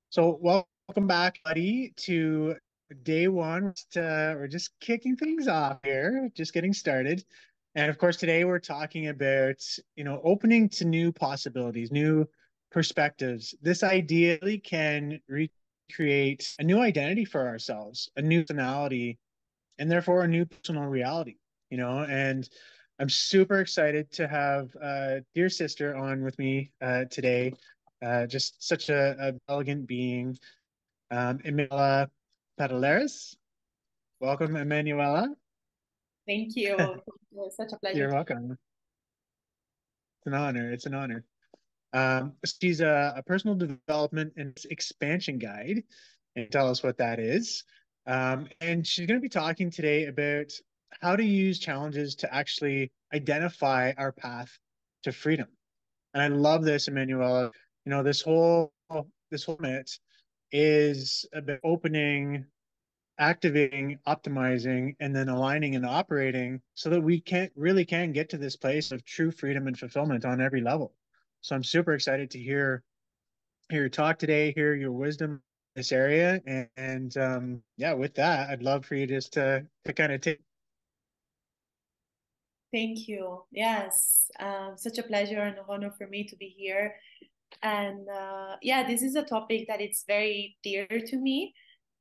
So welcome back, buddy, to day one. We're just kicking things off here, just getting started. And of course, today we're talking about, opening to new possibilities, new perspectives. This ideally can recreate a new identity for ourselves, a new personality, and therefore a new personal reality. And I'm super excited to have dear sister on with me today. Just such a elegant being. Emanuela Padellaro. Welcome, Emanuela. Thank you. It's such a pleasure You're to welcome. It's an honor. It's an honor. She's a personal development and expansion guide, and tell us what that is. And she's going to be talking today about how to use challenges to actually identify our path to freedom. And I love this, Emanuela. This whole minute is about opening, activating, optimizing, and then aligning and operating so that we can get to this place of true freedom and fulfillment on every level. So I'm super excited to hear your talk today, hear your wisdom in this area, and yeah, with that, I'd love for you just to kind of take. thank you. Yes, such a pleasure and honor for me to be here. And yeah, this is a topic that it's very dear to me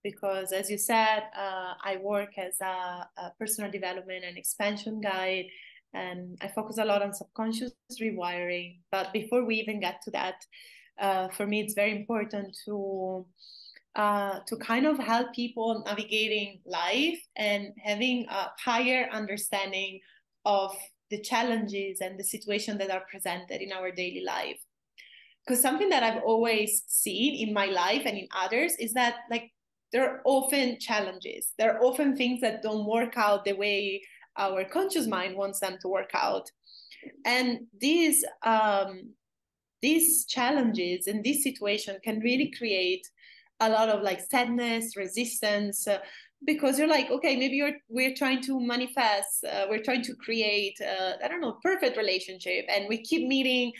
because, as you said, I work as a personal development and expansion guide, and I focus a lot on subconscious rewiring. But before we even get to that, for me, it's very important to kind of help people navigating life and having a higher understanding of the challenges and the situations that are presented in our daily life. Because something that I've always seen in my life and in others is that, like, there are often challenges. There are often things that don't work out the way our conscious mind wants them to work out. And these challenges and this situation can really create a lot of like sadness, resistance, because you're like, okay, maybe we're trying to manifest, we're trying to create, I don't know, perfect relationship, and we keep meeting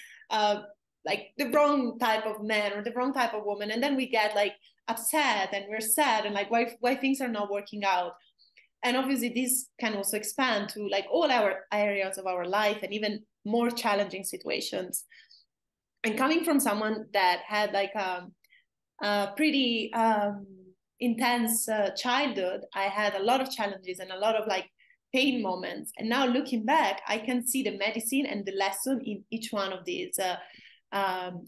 like the wrong type of man or the wrong type of woman, and then we get like upset and we're sad and like why things are not working out. And obviously this can also expand to like all our areas of our life and even more challenging situations. And coming from someone that had like a pretty intense childhood, I had a lot of challenges and a lot of like pain moments. And now looking back, I can see the medicine and the lesson in each one of these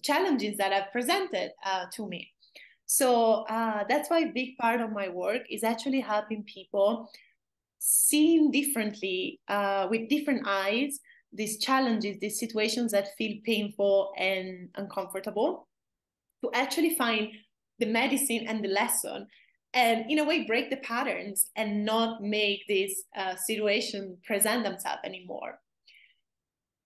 challenges that I've presented to me. So that's why a big part of my work is actually helping people seeing differently with different eyes these challenges, these situations that feel painful and uncomfortable, to actually find the medicine and the lesson, and in a way break the patterns and not make this situation present themselves anymore.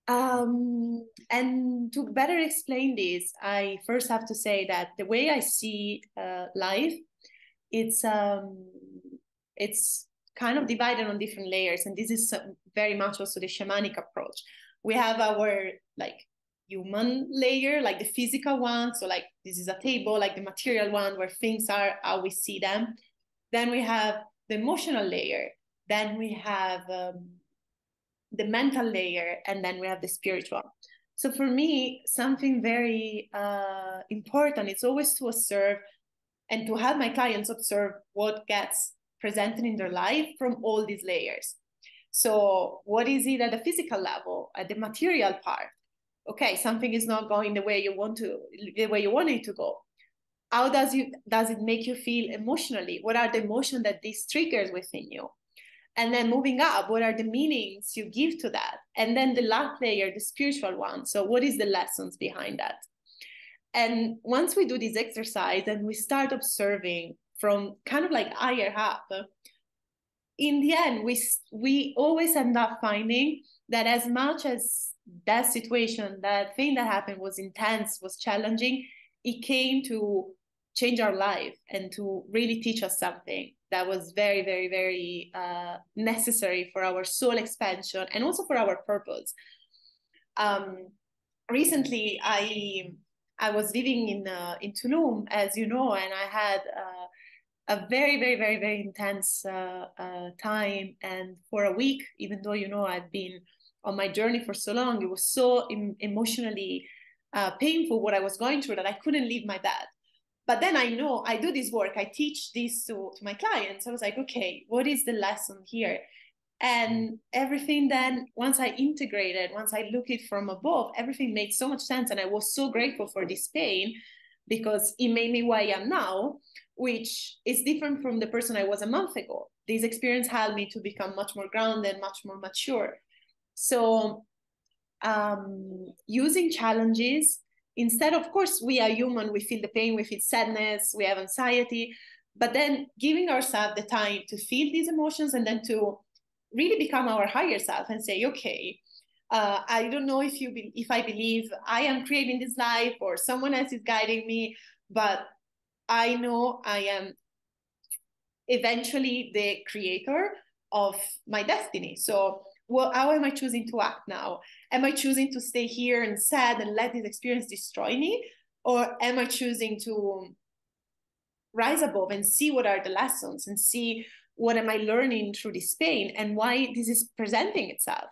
And to better explain this, I first have to say that the way I see life, it's um, it's kind of divided on different layers, and this is very much also the shamanic approach. We have our like human layer, like the physical one, so like this is a table, like the material one where things are how we see them. Then we have the emotional layer, then we have the mental layer, and then we have the spiritual. So for me, something very important is always to observe and to have my clients observe what gets presented in their life from all these layers. So what is it at the physical level, at the material part? Okay, something is not going the way you want it to go. How does it make you feel emotionally? What are the emotions that this triggers within you? And then moving up, what are the meanings you give to that? And then the last layer, the spiritual one. So what is the lessons behind that? And once we do this exercise and we start observing from kind of like higher up, in the end, we always end up finding that as much as that situation, that thing that happened was intense, was challenging, it came to change our life and to really teach us something that was very, very, very necessary for our soul expansion and also for our purpose. Recently, I was living in Tulum, as you know, and I had a very, very, very, very intense time. And for a week, even though, you know, I'd been on my journey for so long, it was so emotionally painful what I was going through that I couldn't leave my bed. But then I know I do this work, I teach this to my clients. I was like, okay, what is the lesson here? And everything then, once I integrated, once I look it from above, everything made so much sense. And I was so grateful for this pain because it made me who I am now, which is different from the person I was a month ago. This experience helped me to become much more grounded, much more mature. So using challenges, instead, of course, we are human, we feel the pain, we feel sadness, we have anxiety, but then giving ourselves the time to feel these emotions and then to really become our higher self and say, okay, I don't know if I believe I am creating this life or someone else is guiding me, but I know I am eventually the creator of my destiny. So how am I choosing to act now? Am I choosing to stay here and sad and let this experience destroy me? Or am I choosing to rise above and see what are the lessons and see what am I learning through this pain and why this is presenting itself?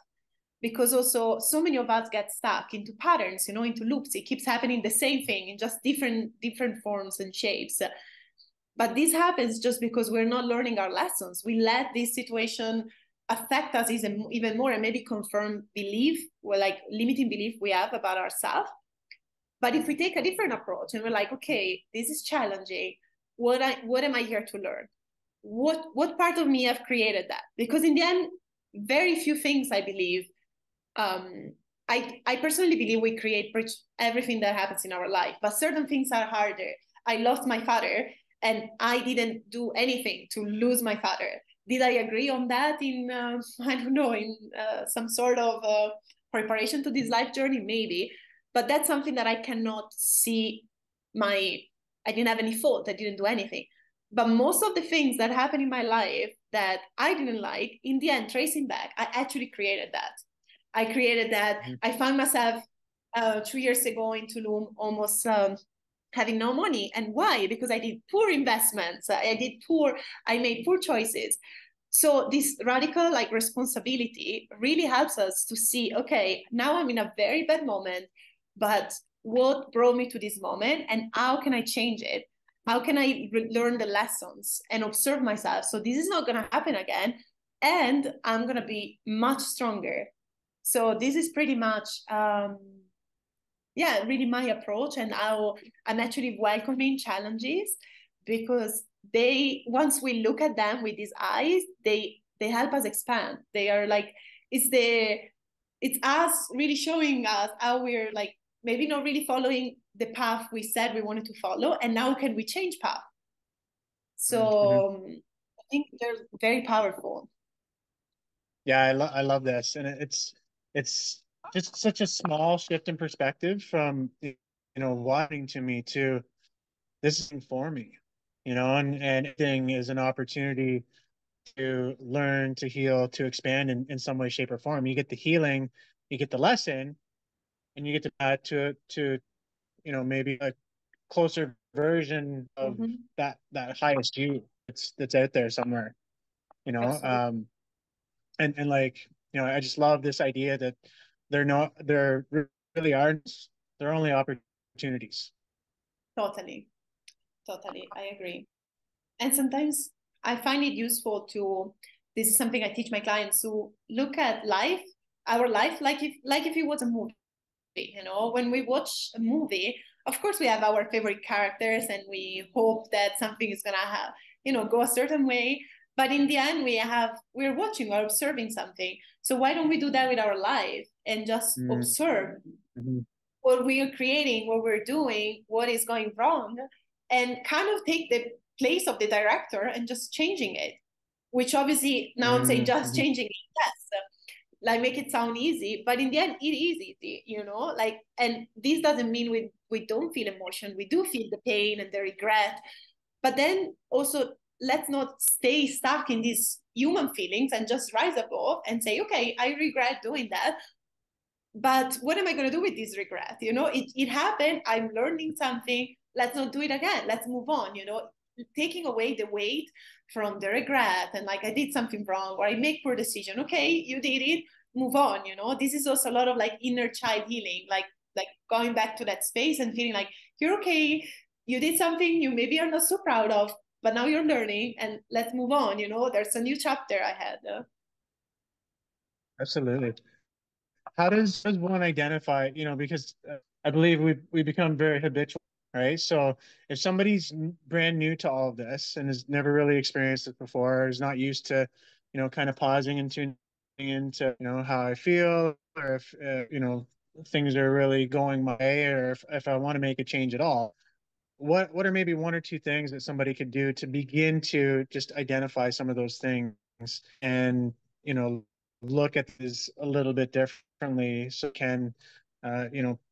Because also so many of us get stuck into patterns, you know, into loops. It keeps happening the same thing in just different forms and shapes. But this happens just because we're not learning our lessons. We let this situation affect us even more and maybe confirm belief, or like limiting belief we have about ourselves. But if we take a different approach and we're like, okay, this is challenging. What am I here to learn? What part of me have created that? Because in the end, very few things I believe. I personally believe we create everything that happens in our life, but certain things are harder. I lost my father, and I didn't do anything to lose my father. Did I agree on that in I don't know, in some sort of preparation to this life journey? Maybe, but that's something that I cannot see. I didn't have any fault. I didn't do anything. But most of the things that happened in my life that I didn't like, in the end, tracing back, I actually created that. I created that. I found myself 3 years ago in Tulum, almost having no money. And why? Because I did poor investments. I made poor choices. So this radical like responsibility really helps us to see, okay, now I'm in a very bad moment, but what brought me to this moment and how can I change it? How can I learn the lessons and observe myself? So this is not going to happen again. And I'm going to be much stronger. So this is pretty much, really my approach and how I'm actually welcoming challenges because once we look at them with these eyes, they help us expand. They are like, it's us really showing us how we're like, maybe not really following the path we said we wanted to follow. And now can we change path? So I think they're very powerful. Yeah, I love this, and it's just such a small shift in perspective from watching to me to this is for me, and everything is an opportunity to learn, to heal, to expand in some way, shape, or form. You get the healing, you get the lesson, and you get to maybe a closer version of that highest you that's out there somewhere, you know. Absolutely. And like I just love this idea that there really aren't, they're only opportunities. Totally. I agree. And sometimes I find it useful this is something I teach my clients to look at our life, like if it was a movie. When we watch a movie, of course we have our favorite characters and we hope that something is gonna go a certain way. But in the end, we're watching or observing something. So why don't we do that with our life and just observe what we are creating, what we're doing, what is going wrong, and kind of take the place of the director and just changing it. Which obviously now I'm saying just changing it, yes, like make it sound easy, but in the end it is easy, like, and this doesn't mean we don't feel emotion. We do feel the pain and the regret, but then also let's not stay stuck in these human feelings and just rise above and say, okay, I regret doing that, but what am I going to do with this regret? It happened. I'm learning something. Let's not do it again. Let's move on. Taking away the weight from the regret and like I did something wrong or I make poor decision. Okay, you did it. Move on. This is also a lot of like inner child healing, like going back to that space and feeling like you're okay. You did something you maybe are not so proud of, but now you're learning and let's move on. There's a new chapter ahead. Absolutely. How does one identify, because I believe we become very habitual, right? So if somebody's brand new to all of this and has never really experienced it before, is not used to, kind of pausing and tuning into, how I feel, or if, things are really going my way, or if I want to make a change at all, what are maybe one or two things that somebody could do to begin to just identify some of those things and look at this a little bit differently so can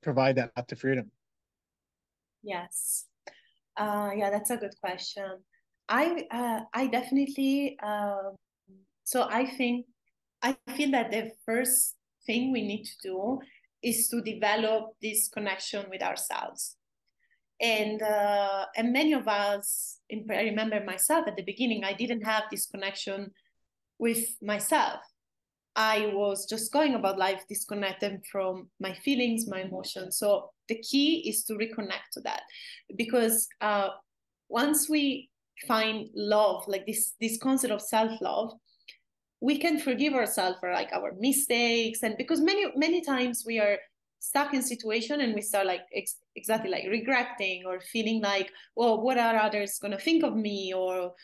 provide that path to freedom? Yes. Yeah, that's a good question. I definitely so I feel that the first thing we need to do is to develop this connection with ourselves. And many of us, I remember myself at the beginning, I didn't have this connection with myself. I was just going about life disconnected from my feelings, my emotions. So the key is to reconnect to that, because once we find love, like this concept of self love, we can forgive ourselves for like our mistakes, and because many times we are stuck in situation and we start like exactly like regretting or feeling like, well, what are others going to think of me, or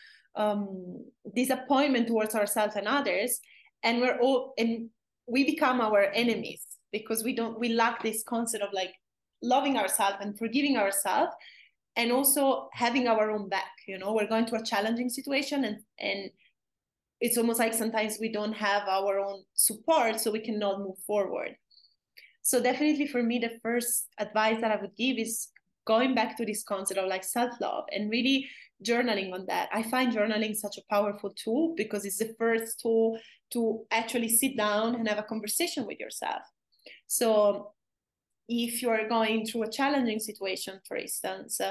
disappointment towards ourselves and others, and we become our enemies because we lack this concept of like loving ourselves and forgiving ourselves, and also having our own back. We're going to a challenging situation, and it's almost like sometimes we don't have our own support, so we cannot move forward. So definitely for me, the first advice that I would give is going back to this concept of like self-love and really journaling on that. I find journaling such a powerful tool because it's the first tool to actually sit down and have a conversation with yourself. So if you're going through a challenging situation, for instance,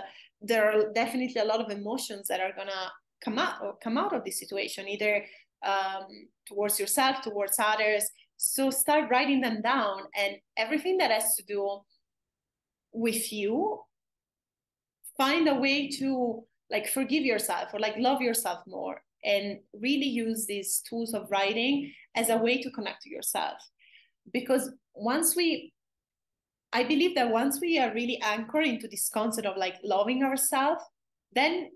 there are definitely a lot of emotions that are gonna come out of this situation, either towards yourself, towards others. So start writing them down, and everything that has to do with you, find a way to like forgive yourself or like love yourself more, and really use these tools of writing as a way to connect to yourself. Because I believe that once we are really anchored into this concept of like loving ourselves, then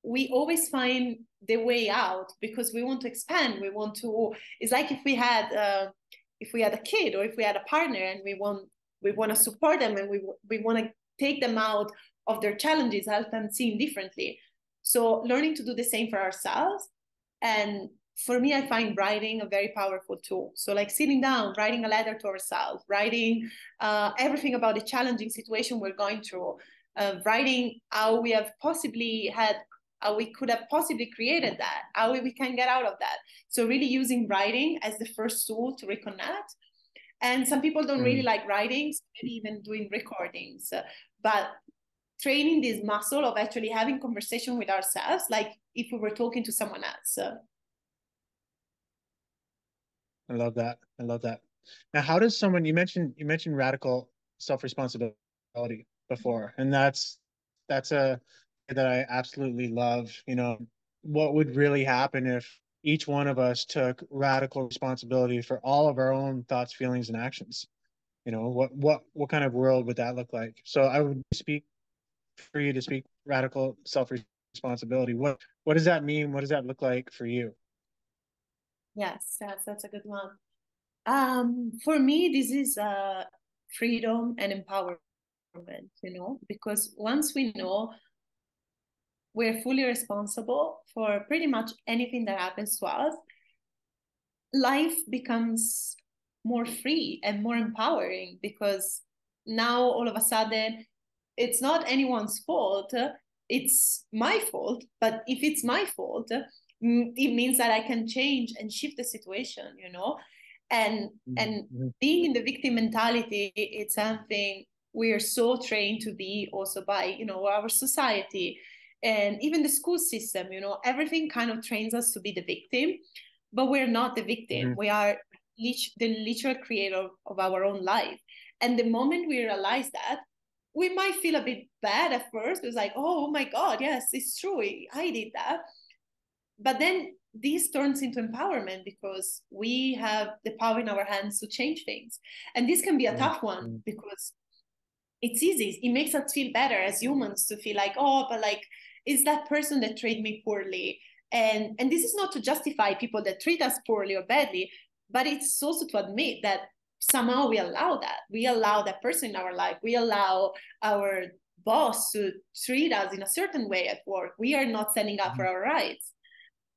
we always find the way out, because we want to expand. It's like if we had a kid or if we had a partner and we want to support them, and we want to take them out of their challenges, help them see differently. So learning to do the same for ourselves. And for me, I find writing a very powerful tool. So like sitting down, writing a letter to ourselves, writing everything about the challenging situation we're going through, writing how we have possibly had, how we could have possibly created that, how we can get out of that. So really using writing as the first tool to reconnect. And some people don't really like writing, so maybe even doing recordings. But training this muscle of actually having conversation with ourselves, like if we were talking to someone else. I love that. I love that. Now, how does someone, you mentioned radical self-responsibility before, and that's a that I absolutely love. What would really happen if each one of us took radical responsibility for all of our own thoughts, feelings, and actions? What kind of world would that look like? So I would speak for you to speak radical self-responsibility. What does that mean? What does that look like for you? Yes, that's a good one. For me, this is freedom and empowerment, because once we know we're fully responsible for pretty much anything that happens to us, life becomes more free and more empowering, because now all of a sudden it's not anyone's fault, it's my fault. But if it's my fault, it means that I can change and shift the situation. And Mhm. being in the victim mentality, it's something we are so trained to be also by, you know, our society and even the school system. You know, everything kind of trains us to be the victim, but we're not the victim. Mhm. We are the literal creator of our own life. And the moment we realize that, we might feel a bit bad at first. It's like, oh my God, yes, it's true, I did that. But then this turns into empowerment because we have the power in our hands to change things. And this can be a tough one Mhm. because it's easy. It makes us feel better as humans to feel like, oh, but like, is that person that treated me poorly? And this is not to justify people that treat us poorly or badly, but it's also to admit that somehow we allow that. We allow that person in our life. We allow our boss to treat us in a certain way at work. We are not standing up for Mhm. our rights.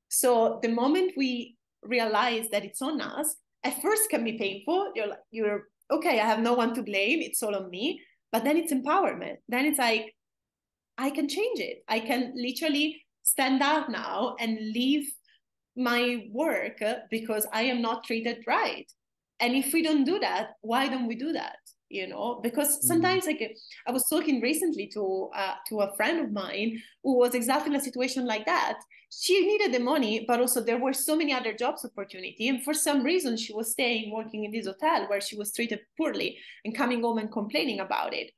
So the moment we realize that it's on us, at first can be painful. You're like, you're okay, I have no one to blame, it's all on me. But then it's empowerment. Then it's like, I can change it. I can literally stand out now and leave my work because I am not treated right. And if we don't do that, why don't we do that? You know, because Mhm. sometimes, like, I was talking recently to a friend of mine who was exactly in a situation like that. She needed the money, but also there were so many other jobs opportunity, and for some reason she was staying working in this hotel where she was treated poorly and coming home and complaining about it.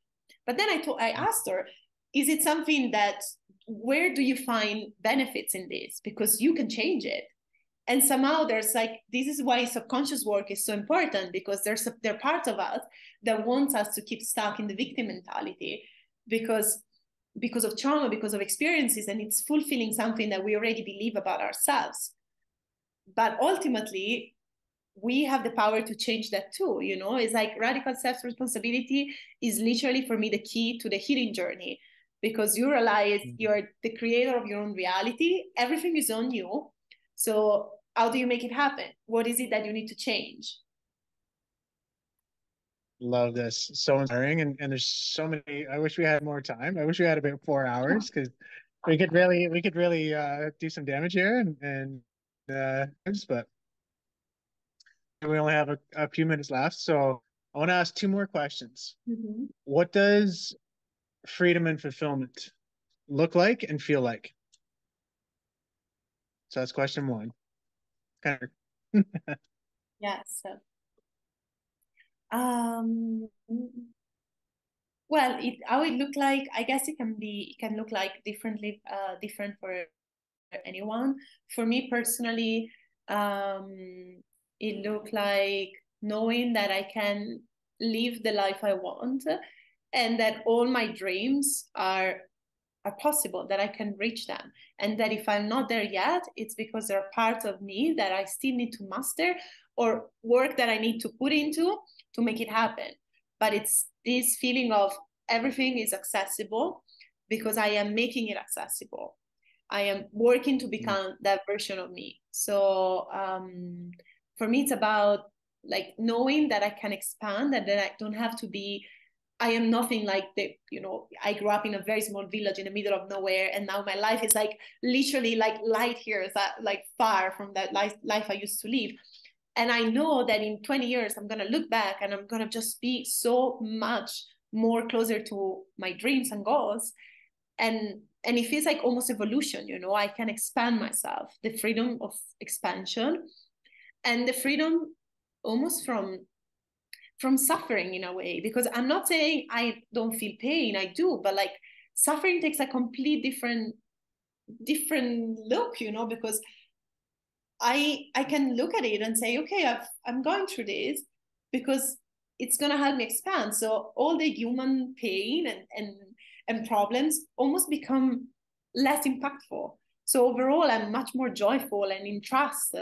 But then I asked her, is it something that, where do you find benefits in this? Because you can change it. And somehow there's like, this is why subconscious work is so important, because there are parts of us that wants us to keep stuck in the victim mentality because of trauma, because of experiences, and it's fulfilling something that we already believe about ourselves. But ultimately, we have the power to change that too. You know, it's like radical self-responsibility is literally for me the key to the healing journey, because you realize Mhm. you're the creator of your own reality. Everything is on you. So how do you make it happen? What is it that you need to change? Love this. So inspiring. And there's so many. I wish we had more time. I wish we had about 4 hours because we could really do some damage here and but we only have a few minutes left. So I want to ask two more questions. Mhm. What does freedom and fulfillment look like and feel like? So that's question one. Kind of Yes. Um, well, how it look like, I guess it can look like different for anyone. For me personally, it looked like knowing that I can live the life I want and that all my dreams are possible, that I can reach them. And that if I'm not there yet, it's because there are parts of me that I still need to master or work that I need to put into to make it happen. But it's this feeling of everything is accessible because I am making it accessible. I am working to become that version of me. So for me, it's about like knowing that I can expand and that I don't have to be, I am nothing like the, you know, I grew up in a very small village in the middle of nowhere. And now my life is like literally like light years, that like far from that life I used to live. And I know that in 20 years, I'm going to look back and I'm going to just be so much more closer to my dreams and goals. And it feels like almost evolution, you know, I can expand myself, the freedom of expansion and the freedom almost from suffering in a way, because I'm not saying I don't feel pain, I do, but like suffering takes a complete different look, you know, because I can look at it and say, okay, I'm going through this because it's gonna help me expand. So all the human pain and problems almost become less impactful. So overall, I'm much more joyful and in trust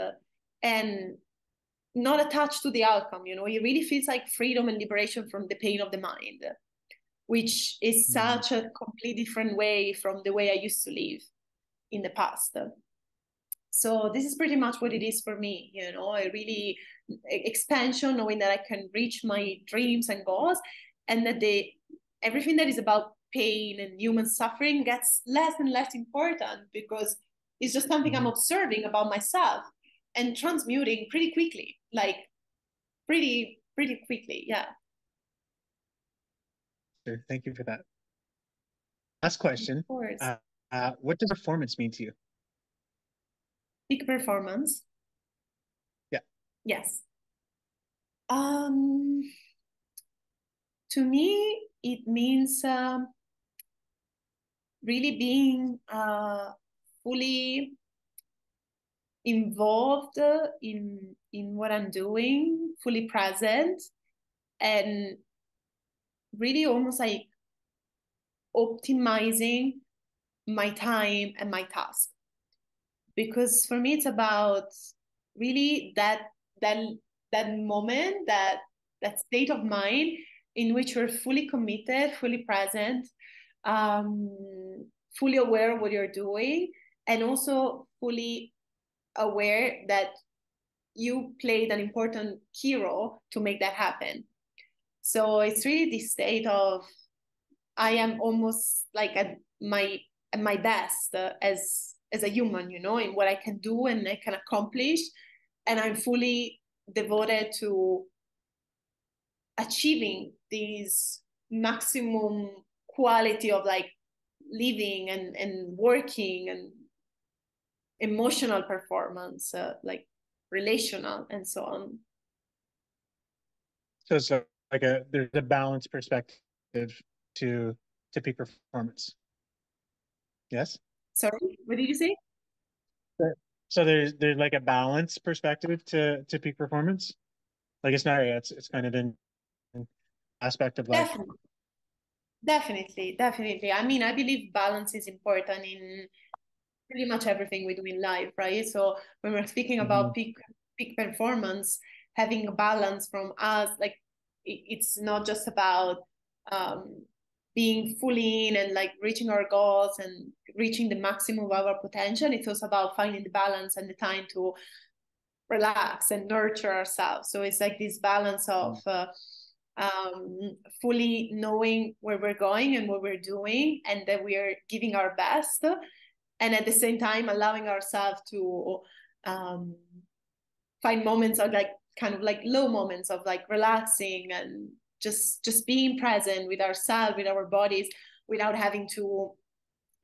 and not attached to the outcome. You know, it really feels like freedom and liberation from the pain of the mind, which is Mhm. such a complete different way from the way I used to live in the past. So this is pretty much what it is for me. You know, I really expansion, knowing that I can reach my dreams and goals, and that the everything that is about pain and human suffering gets less and less important because it's just something I'm Mhm. observing about myself and transmuting pretty quickly. Like pretty quickly. Yeah, Sure. Thank you for that. Last of question. course. What does performance mean to you? Peak performance. Yeah. Yes. Um, to me, it means really being fully involved in what I'm doing, fully present, and really almost like optimizing my time and my task. Because for me, it's about really that that moment, that state of mind in which you're fully committed, fully present, fully aware of what you're doing, and also fully aware that you played an important key role to make that happen. So it's really this state of I am almost like at my best as a human, you know, in what I can do and I can accomplish, and I'm fully devoted to achieving this maximum quality of like living and working and emotional performance, like relational and so on. So it's like there's a balanced perspective to to peak performance. Yes. Sorry, what did you say? Sure. So there's like a balanced perspective to peak performance. Like it's not, yeah, it's kind of an aspect of life. Definitely, definitely. I mean, I believe balance is important in pretty much everything we do in life, right? So when we're speaking Hmm. about peak performance, having a balance from us, like it's not just about um, being fully in and like reaching our goals and reaching the maximum of our potential. It's also about finding the balance and the time to relax and nurture ourselves. So it's like this balance of fully knowing where we're going and what we're doing, and that we are giving our best, and at the same time allowing ourselves to um, find moments of like kind of like low moments of like relaxing and just being present with ourselves, with our bodies, without having to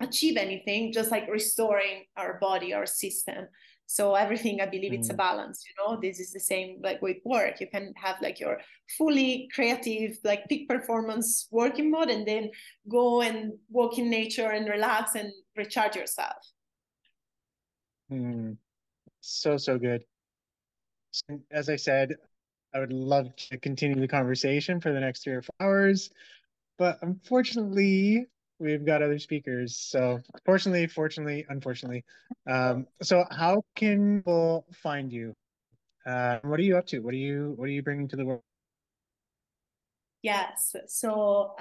achieve anything, just like restoring our body, our system. So everything, I believe it's a Mm. balance, you know. This is the same like with work. You can have like your fully creative, like peak performance working mode, and then go and walk in nature and relax and recharge yourself. Mm. So good. As I said, I would love to continue the conversation for the next 3 or 4 hours, but unfortunately, we've got other speakers. So, fortunately, unfortunately. So how can people find you? What are you up to? What are you bringing to the world? Yes. So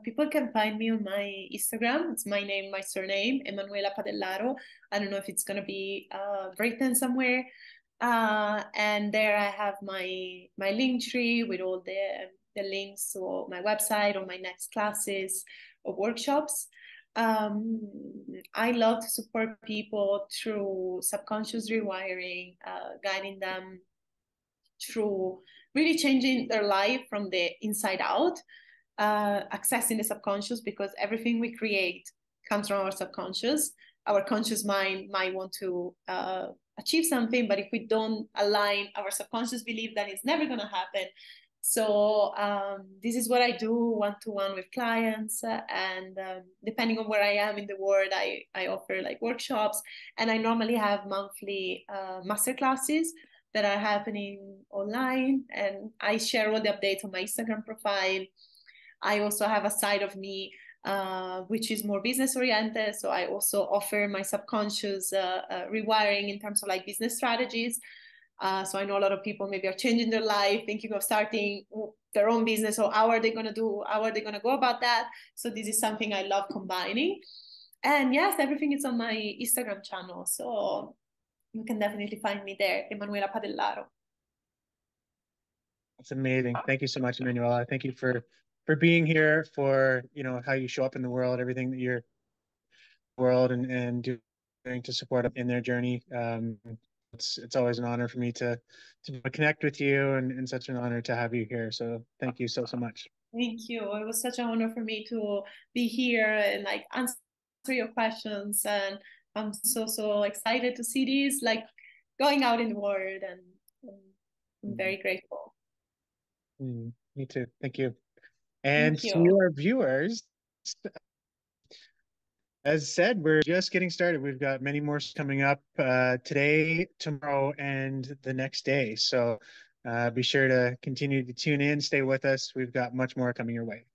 people can find me on my Instagram. It's my name, my surname, Emanuela Padellaro. I don't know if it's gonna be written somewhere. And there I have my link tree with all the links to my website or my next classes or workshops. Um, I love to support people through subconscious rewiring, guiding them through really changing their life from the inside out, accessing the subconscious, because everything we create comes from our subconscious. Our conscious mind might want to achieve something, but if we don't align our subconscious belief, then it's never going to happen. So this is what I do one-to-one with clients, and depending on where I am in the world, I offer like workshops, and I normally have monthly master classes that are happening online, and I share all the updates on my Instagram profile. I also have a side of me which is more business oriented. So I also offer my subconscious rewiring in terms of like business strategies. So I know a lot of people maybe are changing their life, thinking of starting their own business, or how are they going to do, how are they going to go about that? So this is something I love combining. And yes, everything is on my Instagram channel. So you can definitely find me there, Emanuela Padellaro. It's amazing. Thank you so much, Emanuela. Thank you for being here, for how you show up in the world, everything that you're world and doing to support them in their journey. It's always an honor for me to connect with you, and such an honor to have you here. So thank you so much. Thank you. It was such an honor for me to be here and like answer your questions. And I'm so excited to see these like going out in the world. And I'm Mm, very grateful. me too. Thank you. And Thank to you. your viewers, as said, we're just getting started. We've got many more coming up today, tomorrow, and the next day. So be sure to continue to tune in, stay with us. We've got much more coming your way.